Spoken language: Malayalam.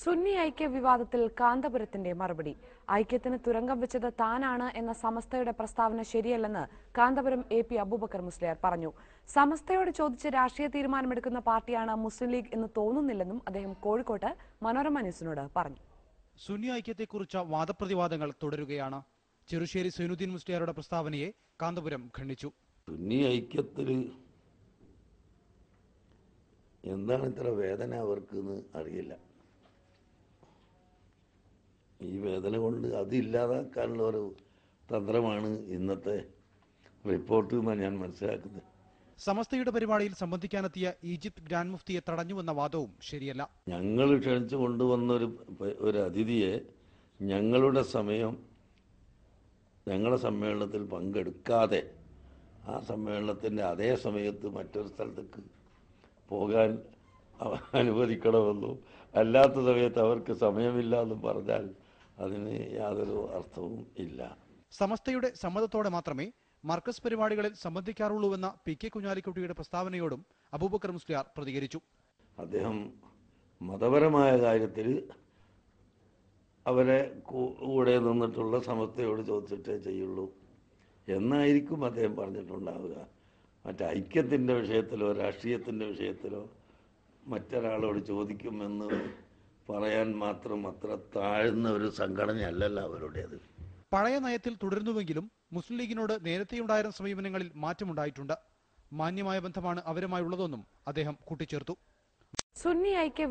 സുന്നി ഐക്യ വിവാദത്തിൽ കാന്തപുരത്തിന്റെ മറുപടി. ഐക്യത്തിന് തുരങ്കം വെച്ചത് താനാണ് എന്ന സമസ്തയുടെ പ്രസ്താവന ശരിയല്ലെന്ന് കാന്തപുരം AP അബൂബക്കർ മുസ്ലിയാർ പറഞ്ഞു. സമസ്തയോട് ചോദിച്ച് രാഷ്ട്രീയ തീരുമാനമെടുക്കുന്ന പാർട്ടിയാണ് മുസ്ലിം ലീഗ് എന്ന് തോന്നുന്നില്ലെന്നും അദ്ദേഹം കോഴിക്കോട്ട് മനോരമ ന്യൂസിനോട് പറഞ്ഞു. സുന്നി ഐക്യത്തെക്കുറിച്ച് വാദപ്രതിവാദങ്ങൾ തുടരുകയാണ്. ചെറുശ്ശേരി സൈനുദ്ദീൻ മുസ്ലിയാരുടെ പ്രസ്താവനയെ കാന്തപുരം ഖണ്ഡിച്ചു. സുന്നി ഐക്യത്തിൽ എന്താണ് ഇത്ര വേദന അവർക്കെന്ന് അറിയില്ല. ഈ വേദന കൊണ്ട് അതില്ലാതാക്കാനുള്ള ഒരു തന്ത്രമാണ് ഇന്നത്തെ റിപ്പോർട്ട് എന്നാണ് ഞാൻ മനസ്സിലാക്കുന്നത്. സമസ്തയുടെ പരിപാടിയിൽ സംബന്ധിക്കാനെത്തിയ ഈജിപ്ത് ഗ്രാൻഡ് മുഫ്തിയെ തടഞ്ഞുവെന്ന വാദവും ശരിയല്ല. ഞങ്ങൾ ക്ഷണിച്ചു കൊണ്ടുവന്ന ഒരു അതിഥിയെ ഞങ്ങളുടെ സമ്മേളനത്തിൽ പങ്കെടുക്കാതെ ആ സമ്മേളനത്തിൻ്റെ അതേ സമയത്ത് മറ്റൊരു സ്ഥലത്തേക്ക് പോകാൻ അനുവദിക്കണമെന്നും അല്ലാത്ത സമയത്ത് അവർക്ക് സമയമില്ല എന്നും പറഞ്ഞാൽ അതിന് യാതൊരു അർത്ഥവും ഇല്ല. സമസ്തയുടെ സമ്മതത്തോടെ മാത്രമേ മർക്കസ് പരിപാടികളിൽ സംബന്ധിക്കാറുള്ളൂവെന്ന PK കുഞ്ഞാലിക്കുട്ടിയുടെ പ്രസ്താവനയോടും അബൂബക്കർ മുസ്ലിയാർ പ്രതികരിച്ചു. അദ്ദേഹം മതപരമായ കാര്യത്തിൽ അവരെ കൂടെ നിന്നിട്ടുള്ള സമസ്തയോട് ചോദിച്ചിട്ടേ ചെയ്യുള്ളൂ എന്നായിരിക്കും അദ്ദേഹം പറഞ്ഞിട്ടുണ്ടാവുക. മറ്റ് ഐക്യത്തിൻ്റെ വിഷയത്തിലോ രാഷ്ട്രീയത്തിൻ്റെ വിഷയത്തിലോ മറ്റൊരാളോട് ചോദിക്കുമെന്ന് പറയാൻ മാത്രം അത്ര താഴ്ന്ന ഒരു സംഘടനയല്ലല്ലോ അവരുടേത്. പഴയ നയത്തിൽ തുടരുന്നുവെങ്കിലും മുസ്ലിം ലീഗിനോട് നേരത്തെയുണ്ടായിരുന്ന സമീപനങ്ങളിൽ മാറ്റമുണ്ടായിട്ടുണ്ട്. മാന്യമായ ബന്ധമാണ് അവരുമായുള്ളതെന്നും അദ്ദേഹം കൂട്ടിച്ചേർത്തു. സുന്നി ഐക്യ